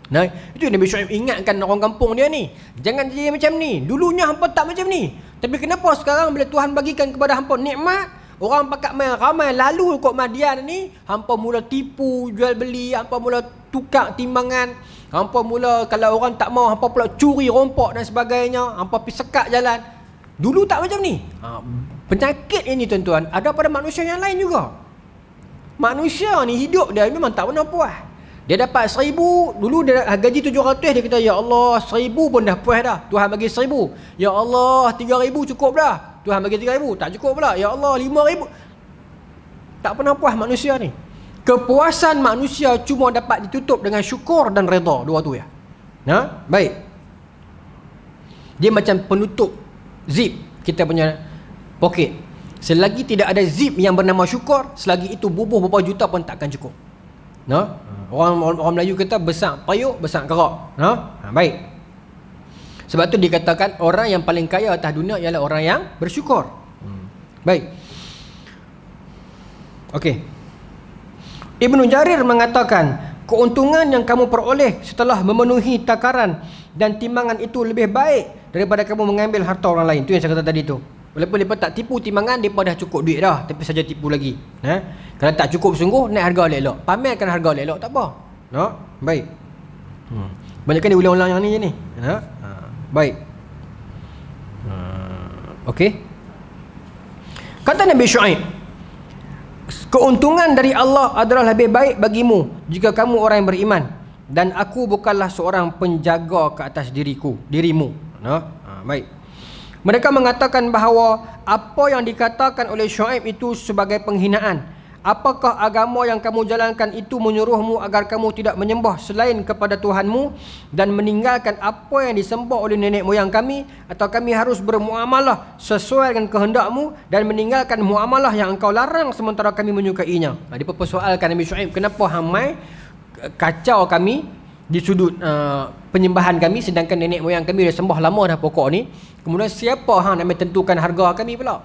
Nah, itu yang Nabi Syuaib ingatkan orang kampung dia ni. Jangan jadi macam ni. Dulunya hampa tak macam ni. Tapi kenapa sekarang bila Tuhan bagikan kepada hampa nikmat, orang pakat main ramai lalu kot Madian ni, hampa mula tipu, jual beli, hampa mula tukar timbangan, hampa mula kalau orang tak mau, hampa pula curi, rompak dan sebagainya, hampa pergi sekat jalan. Dulu tak macam ni. Penyakit ini tuan-tuan ada pada manusia yang lain juga. Manusia ni hidup dia memang tak pernah puas. Dia dapat 1000, dulu dia gaji 700, dia kata ya Allah 1000 pun dah puas dah. Tuhan bagi 1000. Ya Allah 3000 cukup dah. Tuhan bagi 3000, tak cukup pula. Ya Allah 5000. Tak pernah puas manusia ni. Kepuasan manusia cuma dapat ditutup dengan syukur dan redha, dua tu ya. Baik. Dia macam penutup zip kita punya poket. Selagi tidak ada zip yang bernama syukur, selagi itu bubuh berapa juta pun takkan cukup. Orang Melayu kata besar payuk, besar kerak. Baik. Sebab tu dikatakan orang yang paling kaya atas dunia ialah orang yang bersyukur. Baik. Okey. Ibnu Jarir mengatakan, keuntungan yang kamu peroleh setelah memenuhi takaran dan timbangan itu lebih baik daripada kamu mengambil harta orang lain. Itu yang saya kata tadi tu. Walaupun mereka tak tipu timbangan, mereka dah cukup duit dah, tapi saja tipu lagi. Kalau tak cukup sungguh, naik harga elok-elok. Pamerkan harga elok-elok, tak apa. Baik. Banyak kan diulang-ulang yang ni je ni. Baik. Okey. Kata Nabi Syuaib, keuntungan dari Allah adalah lebih baik bagimu jika kamu orang yang beriman, dan aku bukanlah seorang penjaga ke atas dirimu. Baik. Mereka mengatakan bahawa apa yang dikatakan oleh Syuaib itu sebagai penghinaan. Apakah agama yang kamu jalankan itu menyuruhmu agar kamu tidak menyembah selain kepada Tuhanmu dan meninggalkan apa yang disembah oleh nenek moyang kami, atau kami harus bermuamalah sesuai dengan kehendakmu dan meninggalkan muamalah yang engkau larang sementara kami menyukainya? Dia persoalkan Nabi Syuaib, kenapa hamai kacau kami di sudut penyembahan kami, sedangkan nenek moyang kami dah sembah lama dah pokok ni. Kemudian siapa hang nak menentukan harga kami pula?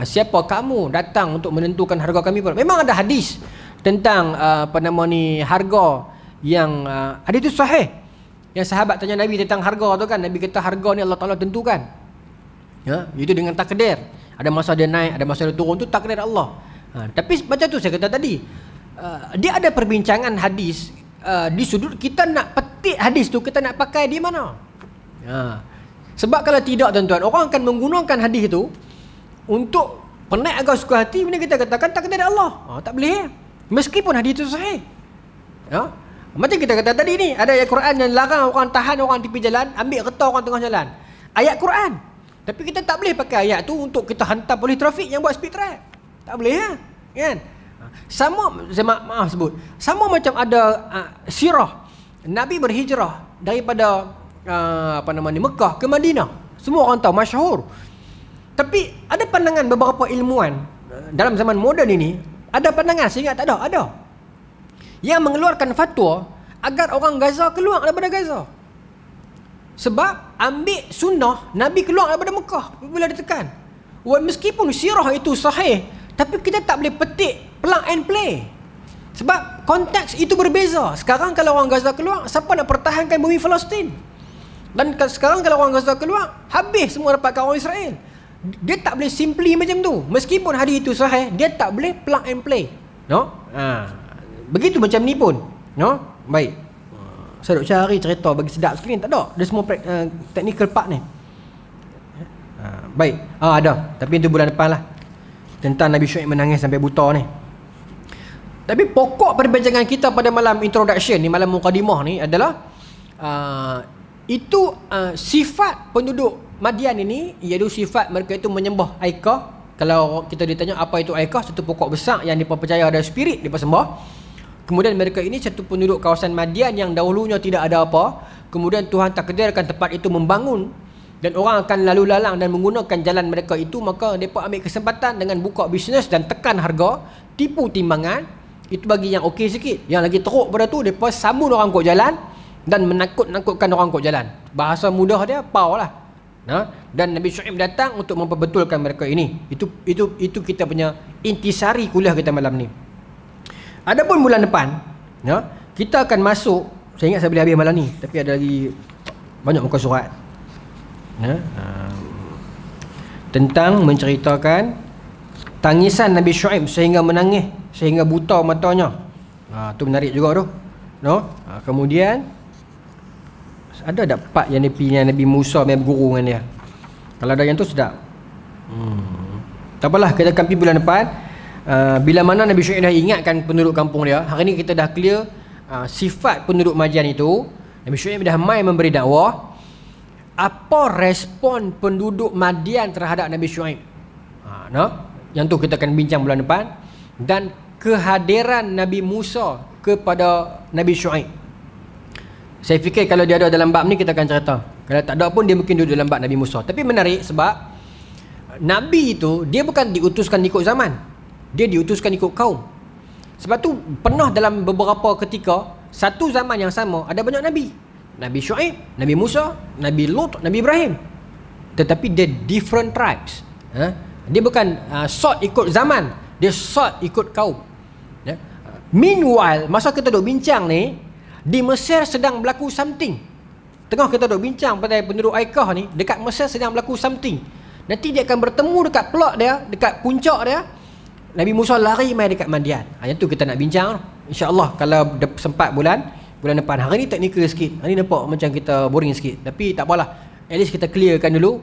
Siapa kamu datang untuk menentukan harga kami pula? Memang ada hadis tentang harga yang hadis itu sahih. Yang sahabat tanya Nabi tentang harga tu kan, Nabi kata harga ni Allah Taala tentukan. Itu dengan takdir. Ada masa dia naik, ada masa dia turun, tu takdir Allah. Tapi macam tu saya kata tadi, dia ada perbincangan hadis di sudut kita nak petik hadis tu, kita nak pakai di mana. Sebab kalau tidak tuan-tuan, orang akan menggunakan hadis tu untuk penaik agak suka hati. Bila kita katakan takdir Allah, tak boleh. Meskipun hadis itu sahih. Macam kita kata tadi ni, ada ayat Quran yang larang orang tahan orang tepi jalan, ambil kereta orang tengah jalan. Ayat Quran. Tapi kita tak boleh pakai ayat tu untuk kita hantar polis trafik yang buat speed trap. Tak boleh kan? Sama, maaf sebut, sama macam ada sirah Nabi berhijrah daripada Mekah ke Madinah. Semua orang tahu, masyhur. Tapi ada pandangan beberapa ilmuwan dalam zaman moden ini, ada pandangan, saya ingat tak ada yang mengeluarkan fatwa agar orang Gaza keluar daripada Gaza. Sebab ambil sunnah Nabi keluar daripada Mekah bila ditekan. Meskipun sirah itu sahih, tapi kita tak boleh petik plug and play. Sebab konteks itu berbeza. Sekarang kalau orang Gaza keluar, siapa nak pertahankan bumi Palestin? Dan sekarang kalau orang Gaza keluar, habis semua dapatkan orang Israel. Dia tak boleh simply macam tu. Meskipun hadis itu sahih, dia tak boleh plug and play. begitu macam ni pun, no? Baik. Saya duk cari cerita bagi sedap sekali, tak ada. Dia semua technical part ni. Baik. Ada. Tapi itu bulan depan lah. Tentang Nabi Syuaib menangis sampai buta ni. Tapi pokok perbincangan kita pada malam introduction ni, malam mukadimah ni adalah sifat penduduk Madian ini, iaitu sifat mereka itu menyembah Aikah. Kalau kita ditanya apa itu Aikah, satu pokok besar yang dipercaya ada spirit dipersembah. Kemudian mereka ini satu penduduk kawasan Madian yang dahulunya tidak ada apa. Kemudian Tuhan takdirkan tempat itu membangun dan orang akan lalu lalang dan menggunakan jalan mereka itu, maka mereka ambil kesempatan dengan buka bisnes dan tekan harga, tipu timbangan. Itu bagi yang okey sikit. Yang lagi teruk pada tu, mereka sambung orang kok jalan dan menakut-nakutkan orang kok jalan. Bahasa mudah dia pau lah. Dan Nabi Syuaib datang untuk memperbetulkan mereka ini. Itu kita punya intisari kuliah kita malam ni. Adapun bulan depan, kita akan masuk. Saya ingat saya boleh habis malam ni, tapi ada lagi banyak muka surat tentang menceritakan tangisan Nabi Syuaib sehingga menangis, sehingga buta matanya. Tu menarik juga tu. Kemudian ada tak part yang Nabi Musa main berguru dengan dia? Kalau ada yang tu sedap. Tak apalah, kita akan pergi bulan depan. Bila mana Nabi Syuaib dah ingatkan penduduk kampung dia. Hari ni kita dah clear sifat penduduk Madian itu. Nabi Syuaib dah mai memberi dakwah. Apa respon penduduk Madian terhadap Nabi Syuaib? Yang tu kita akan bincang bulan depan. Dan kehadiran Nabi Musa kepada Nabi Syuaib. Saya fikir kalau dia ada dalam bab ni kita akan cerita. Kalau tak ada pun dia mungkin duduk dalam bab Nabi Musa. Tapi menarik sebab Nabi itu dia bukan diutuskan ikut zaman. Dia diutuskan ikut kaum. Sebab tu pernah dalam beberapa ketika satu zaman yang sama ada banyak Nabi. Nabi Syuaib, Nabi Musa, Nabi Lut, Nabi Ibrahim. Tetapi dia different tribes. Dia bukan sort ikut zaman, dia sort ikut kaum. Meanwhile, masa kita duk bincang ni, di Mesir sedang berlaku something. Tengah kita duk bincang pada penduduk Aikah ni, dekat Mesir sedang berlaku something. Nanti dia akan bertemu dekat plot dia, dekat puncak dia. Nabi Musa lari mai dekat Madian. Yang tu kita nak bincang, InsyaAllah kalau sempat bulan depan. Hari ni teknikal sikit. Hari ni nampak macam kita boring sikit. Tapi tak apalah. At least kita clearkan dulu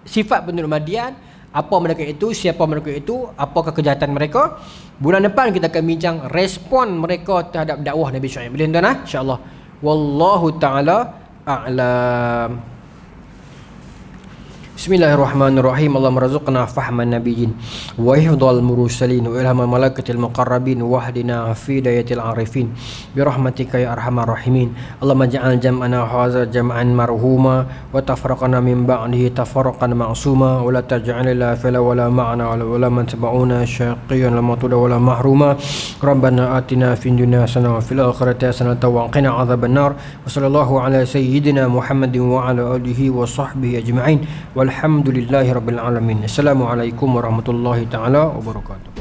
sifat penduduk Madian, apa mereka itu, siapa mereka itu, apakah kejahatan mereka. Bulan depan kita akan bincang respon mereka terhadap dakwah Nabi Syuaib. Boleh tuan-tuan? InsyaAllah. Wallahu ta'ala a'lam. Bismillahirrahmanirrahim. Allahumma razuqna fahman nabiyyin wa hifdhal mursalin wa ilhamal malaikatil muqarrabin wa hdina fi hidayatil arifin bi rahmatika ya arhamar rahimin. Allahumma ja'al jam'ana hadza jam'an marhuma wa tafarraqana min ba'dihi tafarraqan ma'suma wa la taj'al la fala wa la ma'na wa la man tabi'una syaqiyan la matuda wa la mahruma. Rabbana atina fid dunya hasanah wa fil akhirati hasanah wa qina adzabannar. Wa sallallahu ala sayyidina Muhammadin wa ala alihi wa sahbihi ajma'in. Alhamdulillahi Rabbil Alamin. Assalamualaikum warahmatullahi ta'ala wabarakatuh.